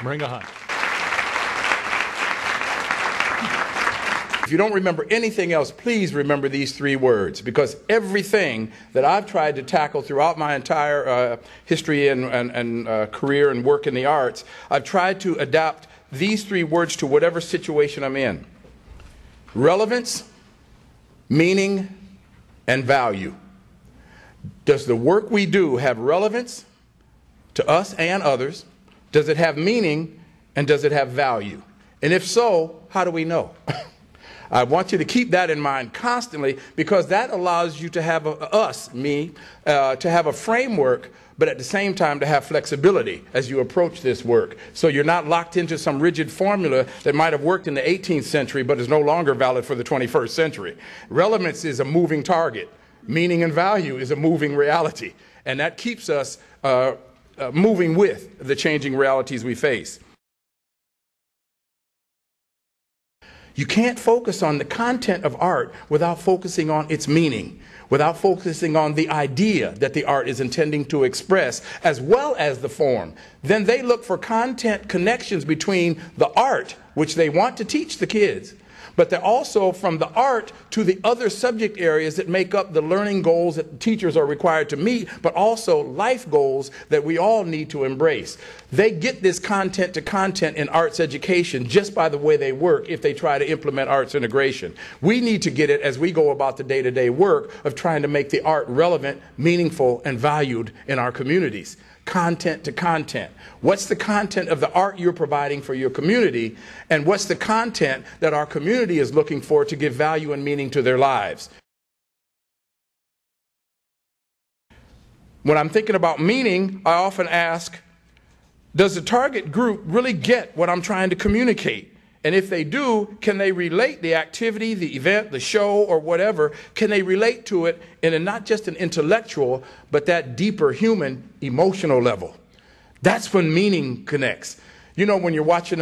Morenga Hunt. If you don't remember anything else, please remember these three words, because everything that I've tried to tackle throughout my entire history and career and work in the arts, I've tried to adapt these three words to whatever situation I'm in. Relevance, meaning, and value. Does the work we do have relevance to us and others? Does it have meaning? And does it have value? And if so, how do we know? I want you to keep that in mind constantly, because that allows you to have to have a framework, but at the same time to have flexibility as you approach this work. So you're not locked into some rigid formula that might have worked in the 18th century but is no longer valid for the 21st century. Relevance is a moving target. Meaning and value is a moving reality. And that keeps us moving with the changing realities we face. You can't focus on the content of art without focusing on its meaning, without focusing on the idea that the art is intending to express, as well as the form. Then they look for content connections between the art, which they want to teach the kids, but they're also from the art to the other subject areas that make up the learning goals that teachers are required to meet, but also life goals that we all need to embrace. They get this content to content in arts education just by the way they work if they try to implement arts integration. We need to get it as we go about the day-to-day work of trying to make the art relevant, meaningful, and valued in our communities. Content to content. What's the content of the art you're providing for your community, and what's the content that our community is looking for to give value and meaning to their lives? When I'm thinking about meaning, I often ask, does the target group really get what I'm trying to communicate? And if they do, can they relate the activity, the event, the show, or whatever, can they relate to it in a not just an intellectual, but that deeper human, emotional level? That's when meaning connects. You know, when you're watching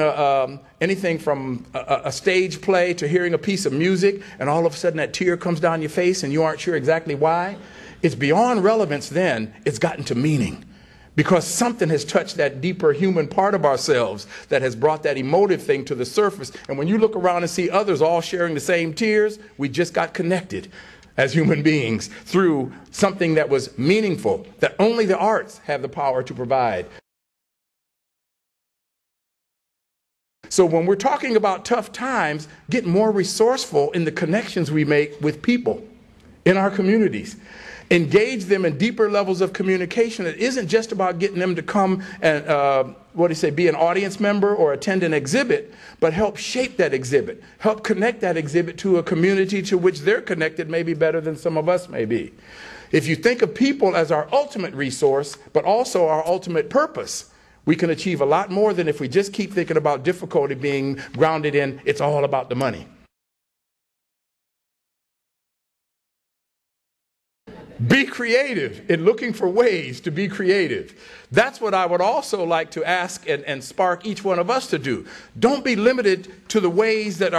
anything from a stage play to hearing a piece of music, and all of a sudden that tear comes down your face and you aren't sure exactly why, it's beyond relevance then, it's gotten to meaning. Because something has touched that deeper human part of ourselves that has brought that emotive thing to the surface. And when you look around and see others all sharing the same tears, we just got connected as human beings through something that was meaningful, that only the arts have the power to provide. So when we're talking about tough times, get more resourceful in the connections we make with people in our communities. Engage them in deeper levels of communication. It isn't just about getting them to come and, be an audience member or attend an exhibit, but help shape that exhibit. Help connect that exhibit to a community to which they're connected maybe better than some of us may be. If you think of people as our ultimate resource, but also our ultimate purpose, we can achieve a lot more than if we just keep thinking about difficulty being grounded in, it's all about the money. Be creative in looking for ways to be creative. That's what I would also like to ask and spark each one of us to do. Don't be limited to the ways that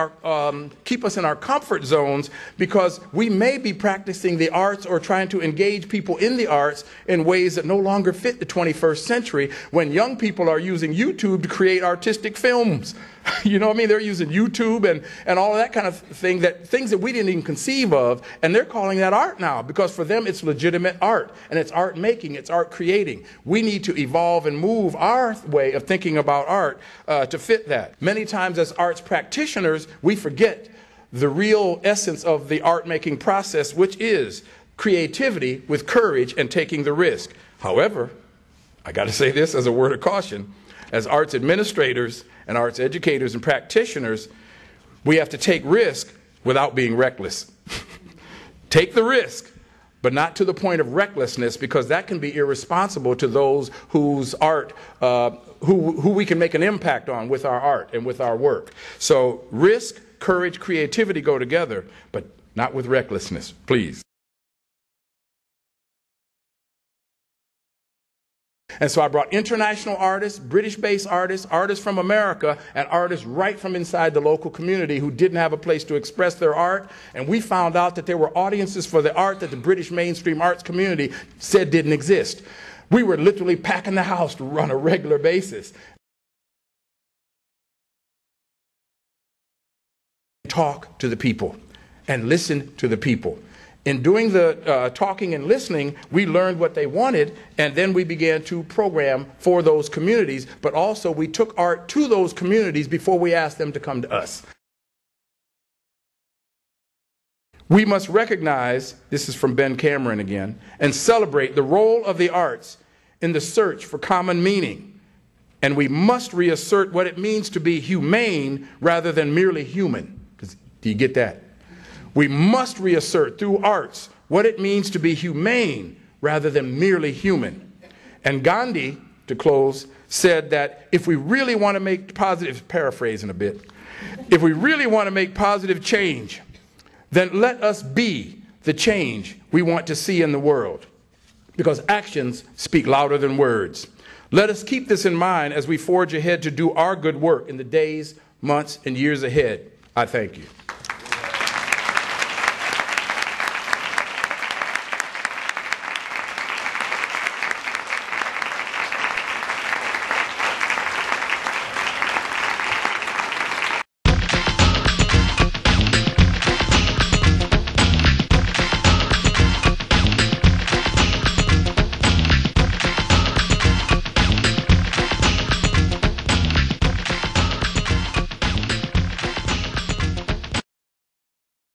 keep us in our comfort zones, because we may be practicing the arts or trying to engage people in the arts in ways that no longer fit the 21st century, when young people are using YouTube to create artistic films. You know what I mean? They're using YouTube and all of that kind of thing, things that we didn't even conceive of, and they're calling that art now, because for them it's legitimate art, and it's art making, it's art creating. We need to evolve and move our way of thinking about art to fit that. Many times as arts practitioners, we forget the real essence of the art making process, which is creativity with courage and taking the risk. However, I got to say this as a word of caution. As arts administrators and arts educators and practitioners, we have to take risk without being reckless. Take the risk, but not to the point of recklessness, because that can be irresponsible to those whose art, who we can make an impact on with our art and with our work. So risk, courage, creativity go together, but not with recklessness, please. And so I brought international artists, British-based artists, artists from America, and artists right from inside the local community who didn't have a place to express their art. And we found out that there were audiences for the art that the British mainstream arts community said didn't exist. We were literally packing the house to run a regular basis. talk to the people and listen to the people. In doing the talking and listening, we learned what they wanted, and then we began to program for those communities, but also we took art to those communities before we asked them to come to us. We must recognize, this is from Ben Cameron again, and celebrate the role of the arts in the search for common meaning. And we must reassert what it means to be humane rather than merely human. Do you get that? We must reassert through arts what it means to be humane rather than merely human. And Gandhi, to close, said that if we really want to make positive, paraphrasing a bit, if we really want to make positive change, then let us be the change we want to see in the world, because actions speak louder than words. Let us keep this in mind as we forge ahead to do our good work in the days, months, and years ahead. I thank you.